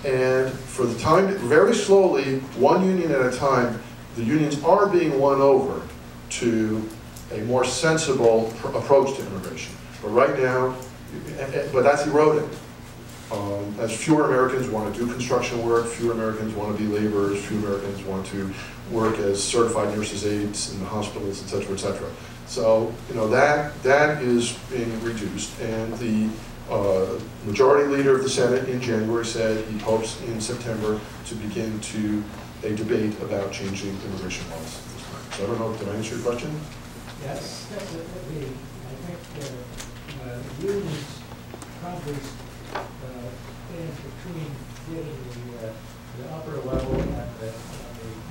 And for the time, very slowly, one union at a time, the unions are being won over to a more sensible approach to immigration. But right now, but that's eroding. As fewer Americans want to do construction work, fewer Americans want to be laborers, fewer Americans want to work as certified nurses' aides in the hospitals, et cetera, et cetera. So, you know, that is being reduced, and the majority leader of the Senate in January said he hopes in September to begin a debate about changing immigration laws at this time. So I don't know, did I answer your question? Yes, definitely. I think unions probably stand between getting the upper level and the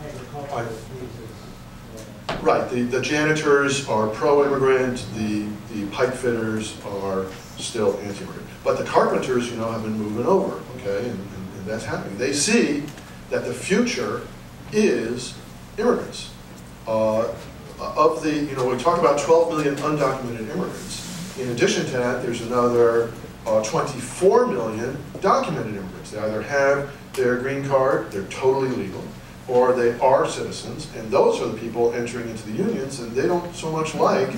agricultural pieces. Right, the janitors are pro-immigrant, the pipe fitters are still anti-immigrant. But the carpenters, you know, have been moving over, okay, and that's happening. They see that the future is immigrants. Of the, you know, we talk about 12 million undocumented immigrants. In addition to that, there's another 24 million documented immigrants. They either have their green card, they're totally legal, or they are citizens, and those are the people entering into the unions, and they don't so much like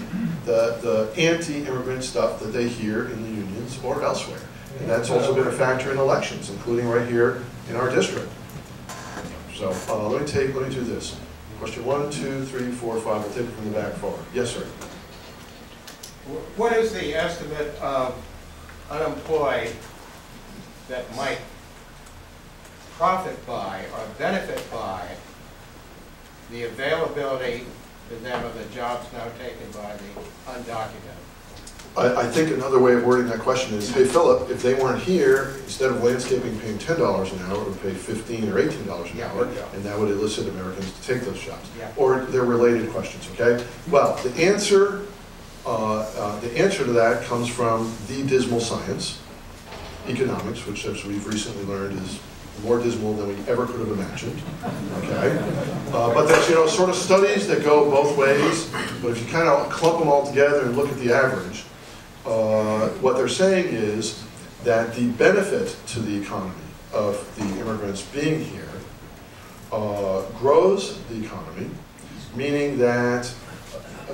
the anti-immigrant stuff that they hear in the unions or elsewhere. And that's also been a factor in elections, including right here in our district. So let me do this. Question 1, 2, 3, 4, 5. I'll take it from the back forward. Yes, sir. What is the estimate of unemployed that might profit by or benefit by the availability to them of the jobs now taken by the undocumented? I think another way of wording that question is, hey, Philip, if they weren't here, instead of landscaping paying $10 an hour, it would pay $15 or $18 an hour, and that would elicit Americans to take those jobs. Yeah. Or they're related questions, okay? Well, the answer to that comes from the dismal science, economics, which, as we've recently learned, is more dismal than we ever could have imagined, okay? But there's, you know, sort of studies that go both ways, but if you kind of clump them all together and look at the average, what they're saying is that the benefit to the economy of the immigrants being here grows the economy, meaning that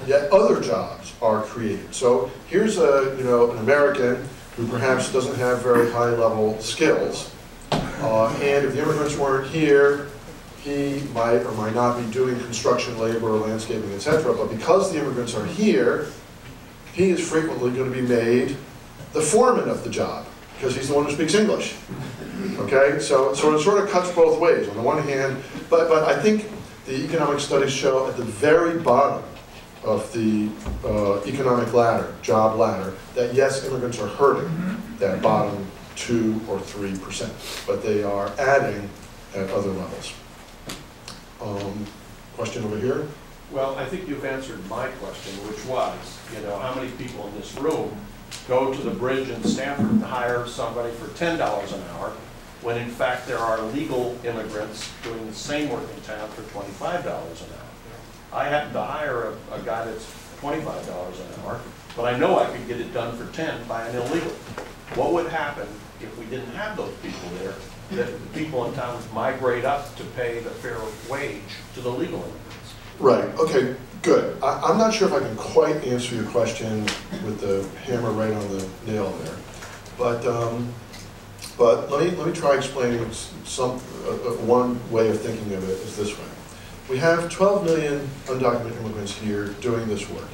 yet other jobs are created. So here's an American who perhaps doesn't have very high level skills, and if the immigrants weren't here, he might or might not be doing construction labor or landscaping, etc. But because the immigrants are here, he is frequently going to be made the foreman of the job because he's the one who speaks English. Okay, so it sort of cuts both ways. On the one hand, but I think the economic studies show at the very bottom of the economic ladder, job ladder, that yes, immigrants are hurting that bottom 2 or 3%, but they are adding at other levels. Question over here? Well, I think you've answered my question, which was, you know, how many people in this room go to the bridge in Stanford and hire somebody for $10 an hour, when in fact there are legal immigrants doing the same work in town for $25 an hour. I happen to hire a guy that's $25 an hour, but I know I could get it done for 10 by an illegal. What would happen if we didn't have those people there, that the people in town would migrate up to pay the fair wage to the legal immigrants? Right, okay, good. I'm not sure if I can quite answer your question with the hammer right on the nail there, but let me try explaining one way of thinking of it is this way. We have 12 million undocumented immigrants here doing this work.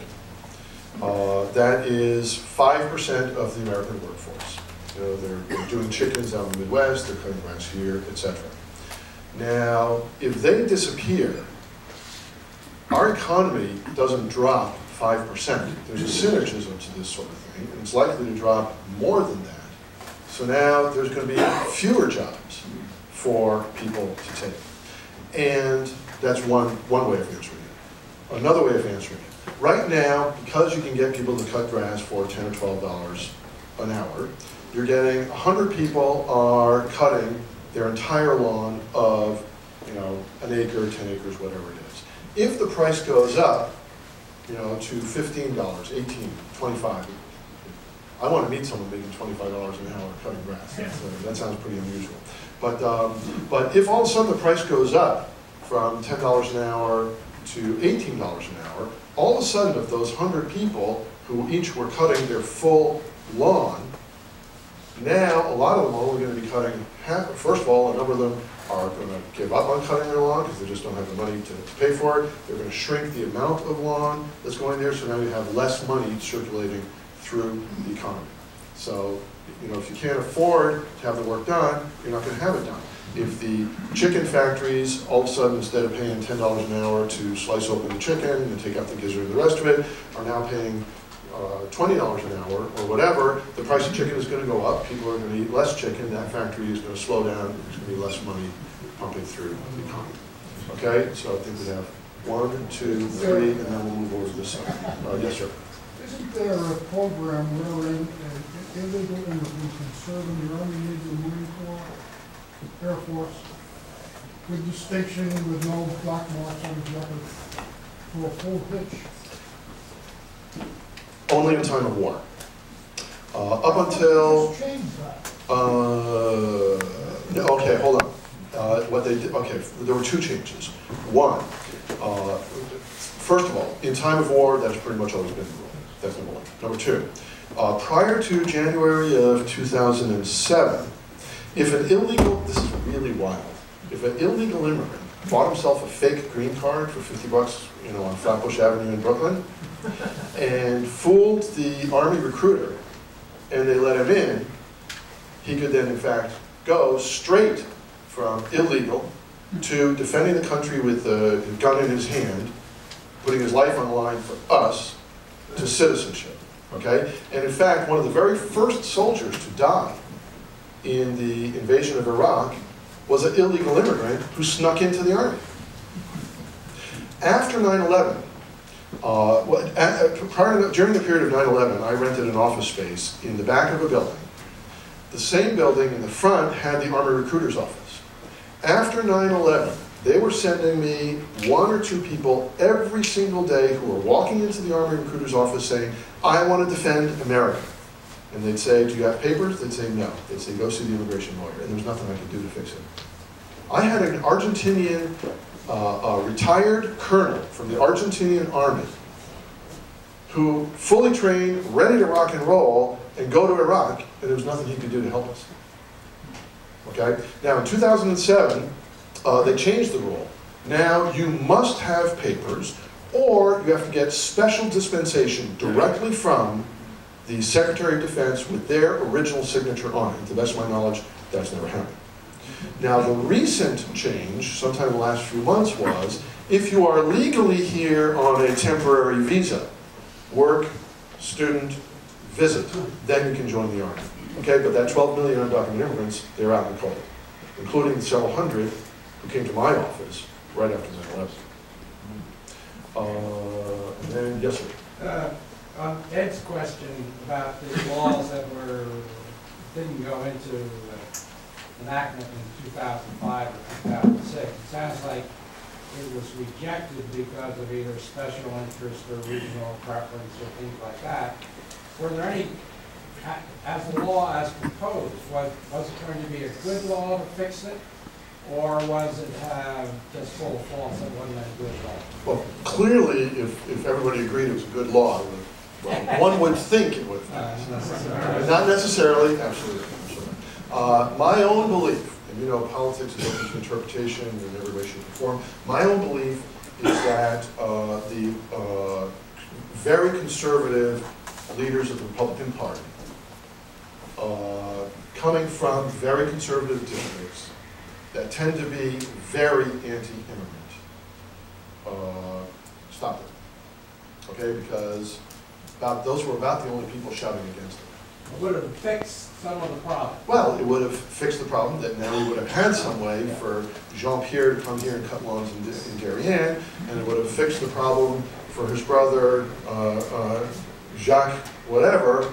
That is 5% of the American workforce. You know, they're doing chickens out in the Midwest, they're cutting grass here, etc. Now, if they disappear, our economy doesn't drop 5%. There's a synergism to this sort of thing, and it's likely to drop more than that. So now there's going to be fewer jobs for people to take. And that's one way of answering it. Another way of answering it. Right now, because you can get people to cut grass for $10 or $12 an hour, you're getting 100 people are cutting their entire lawn of, you know, an acre, 10 acres, whatever it is. If the price goes up, you know, to $15, $18, $25, I want to meet someone making $25 an hour cutting grass. That sounds pretty unusual. But if all of a sudden the price goes up from $10 an hour to $18 an hour, all of a sudden of those 100 people who each were cutting their full lawn, now a lot of them are only going to be cutting half. First of all, a number of them are going to give up on cutting their lawn because they just don't have the money to pay for it. They're going to shrink the amount of lawn that's going there, so now you have less money circulating through the economy. So, you know, if you can't afford to have the work done, you're not going to have it done. If the chicken factories, all of a sudden, instead of paying $10 an hour to slice open the chicken and take out the gizzard and the rest of it, are now paying $20 an hour or whatever, the price of chicken is going to go up. People are going to eat less chicken. That factory is going to slow down. There's going to be less money pumping through the economy. Okay, so I think we have 1, 2, 3, and then we'll move over to this side. Yes, sir. Isn't there a program wherein illegal immigrants can serve in the Army, Navy, or Marine Corps, Air Force, with distinction, with no black marks on his record, for a full hitch? Only in time of war. Up until... Just change that. No, okay, hold on. What they did, okay, there were 2 changes. One, first of all, in time of war, that's pretty much always been the rule. That's number 1. Number 2, prior to January of 2007, if an illegal, this is really wild, if an illegal immigrant bought himself a fake green card for $50, you know, on Flatbush Avenue in Brooklyn, and fooled the Army recruiter, and they let him in, he could then, in fact, go straight from illegal to defending the country with a gun in his hand, putting his life on the line for us, to citizenship, okay? And in fact, one of the very first soldiers to die in the invasion of Iraq was an illegal immigrant who snuck into the Army. After 9/11, during the period of 9/11, I rented an office space in the back of a building. The same building in the front had the Army recruiter's office. After 9/11, they were sending me 1 or 2 people every single day who were walking into the Army recruiter's office saying, I want to defend America. And they'd say, do you have papers? They'd say, no. They'd say, go see the immigration lawyer. And there was nothing I could do to fix it. I had an Argentinian retired colonel from the Argentinian army who fully trained, ready to rock and roll, and go to Iraq, and there was nothing he could do to help us. Okay? Now, in 2007, they changed the rule. Now, you must have papers, or you have to get special dispensation directly from the Secretary of Defense with their original signature on it. To the best of my knowledge, that's never happened. Now, the recent change, sometime in the last few months, was if you are legally here on a temporary visa, work, student, visit, then you can join the Army. Okay, but that 12 million undocumented immigrants, they're out in the cold, including the several hundred who came to my office right after 9/11. And then, yes, sir. On Ed's question about the laws that didn't go into enactment in 2005 or 2006, it sounds like it was rejected because of either special interest or regional preference or things like that. Were there any, as the law as proposed, was it going to be a good law to fix it? Or was it just full of faults that wasn't a good law? Well, clearly, if everybody agreed it was a good law, well, one would think it would. Not necessarily, absolutely. My own belief, and you know, politics is open to interpretation in every way, shape, or form. My own belief is that the very conservative leaders of the Republican Party, coming from very conservative districts, that tend to be very anti-immigrant, stop it. Okay, because those were about the only people shouting against it. It would have fixed some of the problem. Well, it would have fixed the problem that now we would have had some way for Jean-Pierre to come here and cut lawns in Darien, and it would have fixed the problem for his brother, Jacques, whatever,